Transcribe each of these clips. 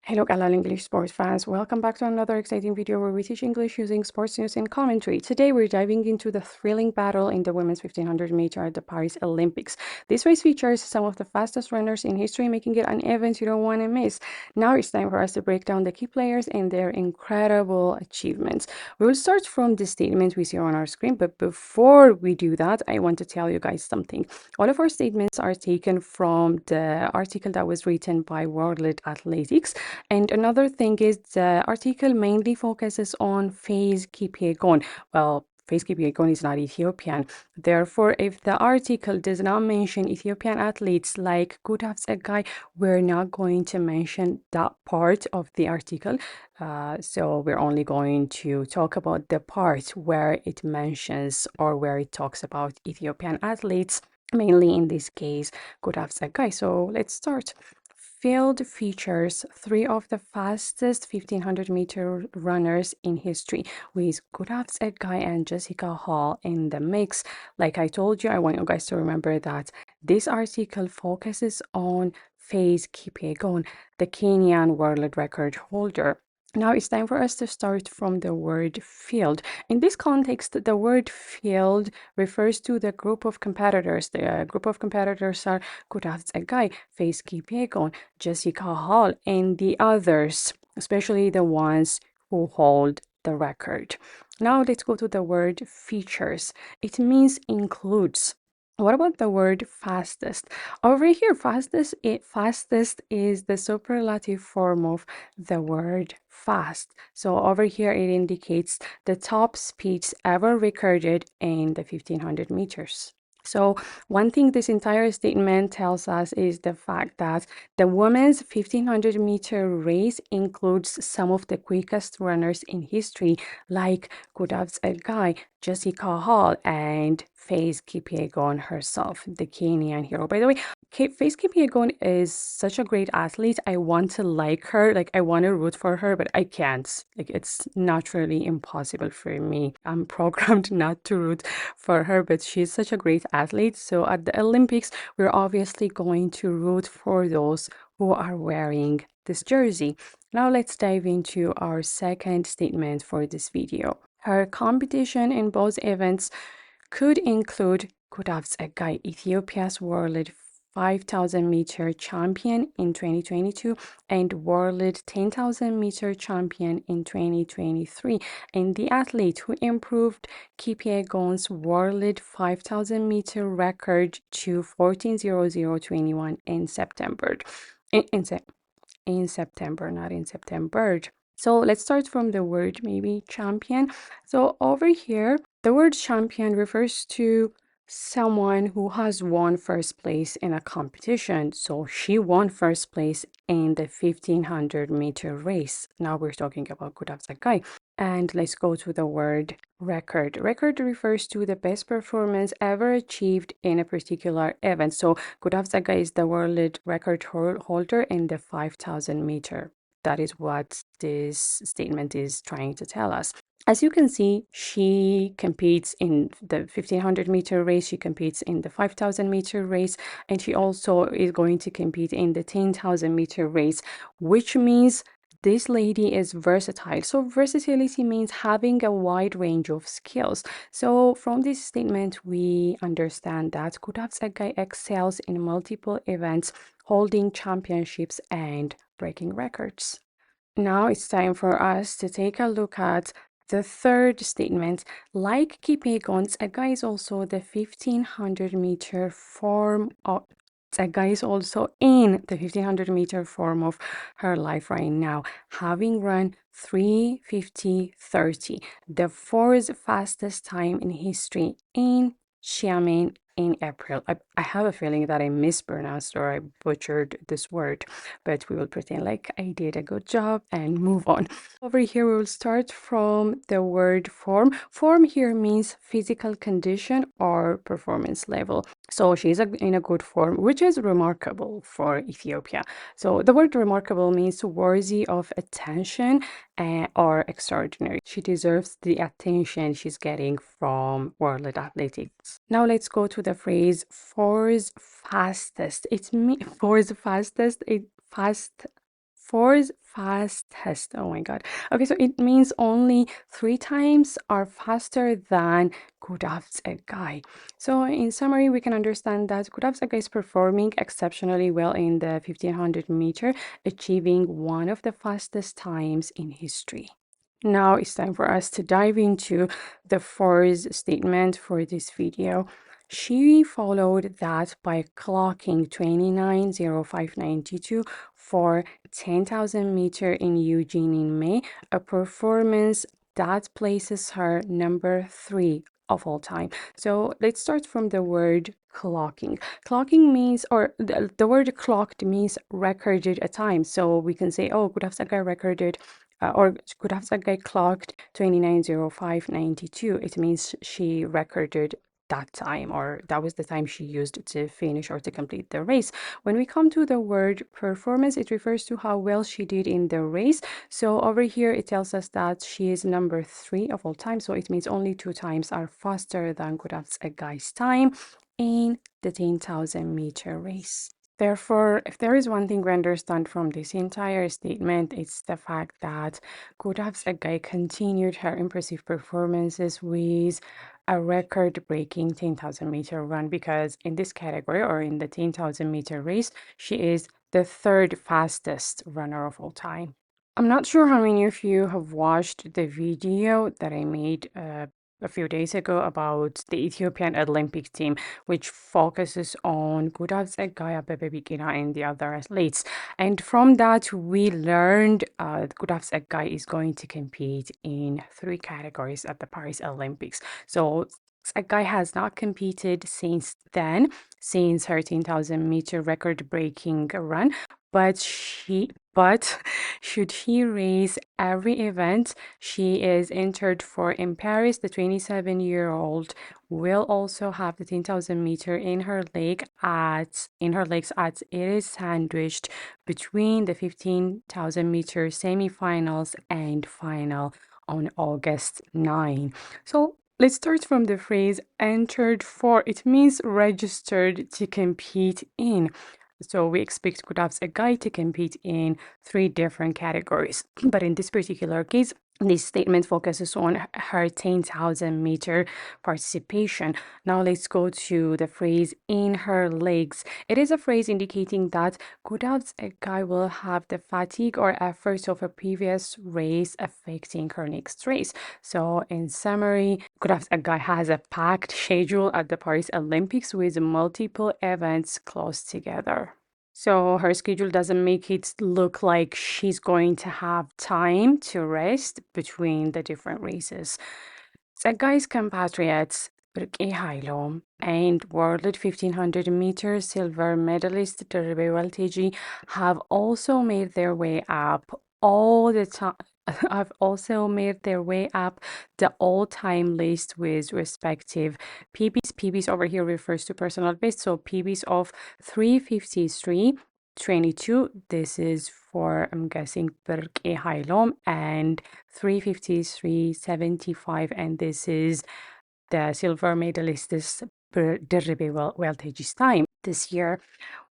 Hello, Galal English sports fans. Welcome back to another exciting video where we teach English using sports news and commentary. Today, we're diving into the thrilling battle in the women's 1500 meter at the Paris Olympics. This race features some of the fastest runners in history, making it an event you don't want to miss. Now it's time for us to break down the key players and their incredible achievements. We will start from the statement we see on our screen, but before we do that, I want to tell you guys something. All of our statements are taken from the article that was written by World Athletics. And another thing is the article mainly focuses on Faze Kipyegon. Well, Faze Kipyegon is not Ethiopian. Therefore, if the article does not mention Ethiopian athletes like Gudaf Tsegay, we're not going to mention that part of the article. So we're only going to talk about the part where it mentions or where it talks about Ethiopian athletes, mainly in this case, Gudaf Tsegay. So let's start. Field features three of the fastest 1500-meter runners in history, with Gudaf Tsegay and Jessica Hall in the mix. Like I told you, I want you guys to remember that this article focuses on Faze Kipyegon, the Kenyan world record holder. Now it's time for us to start from the word field. In this context, the word field refers to the group of competitors. The group of competitors are Gudaf Tsegay, Faze Kipyegon, Jessica Hall, and the others, especially the ones who hold the record. Now let's go to the word features. It means includes. What about the word fastest? Over here, fastest is the superlative form of the word fast. So over here, it indicates the top speeds ever recorded in the 1500 meters. So one thing this entire statement tells us is the fact that the women's 1500-meter race includes some of the quickest runners in history, like Gudaf Tsegay, Jessica Hall, and Faze Kipyegon herself, the Kenyan hero. By the way, Faze Kipyegon is such a great athlete. I want to like her, like I want to root for her, but I can't. Like it's naturally impossible for me. I'm programmed not to root for her, but she's such a great athlete. So at the Olympics, we're obviously going to root for those who are wearing this jersey. Now let's dive into our second statement for this video. Her competition in both events could include Gudaf Tsegay, Ethiopia's world 5,000-meter champion in 2022 and world 10,000-meter champion in 2023, and the athlete who improved Kipyegon's world 5,000-meter record to 14:00:21 in September. In September, not in September. So let's start from the word maybe champion. So over here, the word champion refers to someone who has won first place in a competition. So she won first place in the 1500-meter race. Now we're talking about Gudaf Tsegay. And let's go to the word record. Record refers to the best performance ever achieved in a particular event. So Gudaf Tsegay is the world record holder in the 5,000-meter. That is what this statement is trying to tell us. As you can see, she competes in the 1500-meter race, she competes in the 5,000-meter race, and she also is going to compete in the 10,000-meter race, which means this lady is versatile. So versatility means having a wide range of skills. So from this statement, we understand that Gudaf Tsegay excels in multiple events, holding championships and breaking records. Now it's time for us to take a look at the third statement. Like Kipyegon, Tsegay is also the 1500-meter form of Tsegay is also in the 1500-meter form of her life right now, having run 3:50:30, the fourth fastest time in history in Xiamen in April. I have a feeling that I mispronounced or I butchered this word, but we will pretend like I did a good job and move on. Over here, we will start from the word form. Form here means physical condition or performance level. So she's in a good form, which is remarkable for Ethiopia. So the word remarkable means worthy of attention or extraordinary. She deserves the attention she's getting from World Athletics. Now let's go to the phrase fourth fastest. It means fourth fastest. fourth fastest. Oh my God. Okay, so it means only 3 times are faster than Gudaf Tsegay. So in summary, we can understand that Gudaf Tsegay is performing exceptionally well in the 1500 meter, achieving one of the fastest times in history. Now it's time for us to dive into the fourth statement for this video. She followed that by clocking 29:05:92 for 10,000 meter in Eugene in May, a performance that places her number 3 of all time. So let's start from the word clocking. Clocking means, or the word clocked means recorded a time. So we can say, oh, Gudaf Tsegay recorded or Gudaf Tsegay clocked 29:05:92. It means she recorded that time, or that was the time she used to finish or to complete the race. When we come to the word performance, it refers to how well she did in the race. So over here, it tells us that she is number 3 of all time. So it means only 2 times are faster than Gudaf Tsegay's time in the 10,000 meter race. Therefore, if there is one thing we understand from this entire statement, it's the fact that Gudaf Tsegay continued her impressive performances with a record-breaking 10,000 meter run, because in this category, or in the 10,000 meter race, she is the third fastest runner of all time. I'm not sure how many of you have watched the video that I made a few days ago about the Ethiopian Olympic team, which focuses on Gudaf Tsegay, Abebe Bikila, and the other athletes. And from that, we learned Gudaf Tsegay is going to compete in 3 categories at the Paris Olympics. So Tsegay has not competed since then, since her 10,000 meter record-breaking run, but should she race every event she is entered for in Paris, the 27-year-old will also have the 10,000 meter in her legs as it is sandwiched between the 15,000 meter semifinals and final on August 9. So let's start from the phrase entered for. It means registered to compete in. So we expect Gudaf Tsegay to compete in 3 different categories. But in this particular case, this statement focuses on her 10,000 meter participation. Now let's go to the phrase in her legs. It is a phrase indicating that Gudaf Tsegay will have the fatigue or efforts of a previous race affecting her next race. So in summary, Gudaf Tsegay has a packed schedule at the Paris Olympics with multiple events close together. So her schedule doesn't make it look like she's going to have time to rest between the different races. Tsegay's compatriots, Birke Hailom and world 1500 meter silver medalist Derbe Welteji have also made their way up all the time. Have also made their way up the all-time list with respective PBs. PBs over here refers to personal best. So PBs of 3:53:22. This is for, I'm guessing, Birke Hailom, and 3:53:75, and this is the silver medalist Derbe Welteji's time this year.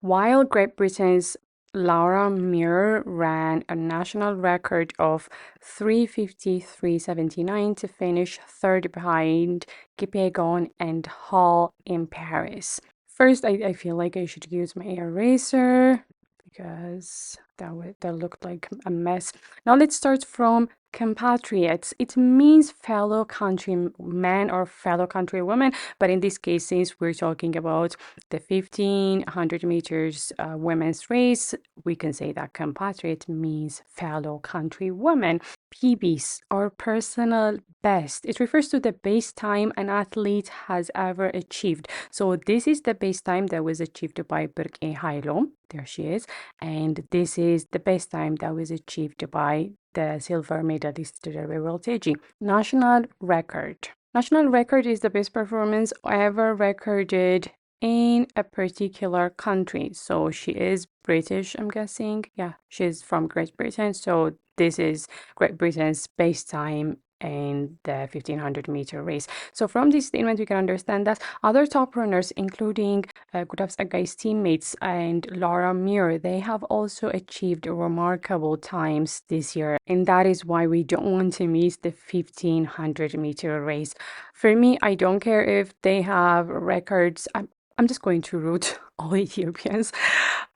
While Great Britain's Laura Muir ran a national record of 3:53:79 to finish third behind Kipyegon and Hall in Paris. First, I feel like I should use my eraser because that looked like a mess. Now let's start from compatriots. It means fellow countrymen or fellow countrywomen, but in this case, since we're talking about the 1500 meters women's race, we can say that compatriot means fellow countrywoman. PBs or personal best. It refers to the best time an athlete has ever achieved. So this is the best time that was achieved by Birke Hailom. There she is. And this is the best time that was achieved by the silver medalist Derbe Welteji. National record. National record is the best performance ever recorded in a particular country. So she is British, I'm guessing. Yeah, she's from Great Britain. So this is Great Britain's best time in the 1500-meter race. So from this statement, we can understand that other top runners, including Gudaf Tsegay's teammates and Laura Muir, they have also achieved remarkable times this year. And that is why we don't want to miss the 1500-meter race. For me, I don't care if they have records. I'm just going to root all Ethiopians.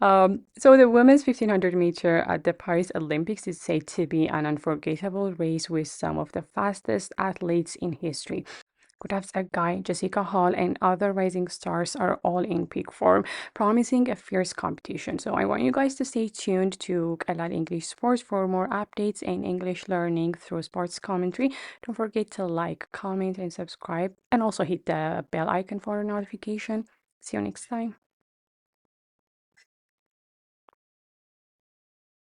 So the women's 1500 meter at the Paris Olympics is said to be an unforgettable race with some of the fastest athletes in history. Gudaf Tsegay, Jessica Hall, and other rising stars are all in peak form, promising a fierce competition. So I want you guys to stay tuned to Kalal English Sports for more updates and English learning through sports commentary. Don't forget to like, comment, and subscribe, and also hit the bell icon for a notification. See you next time.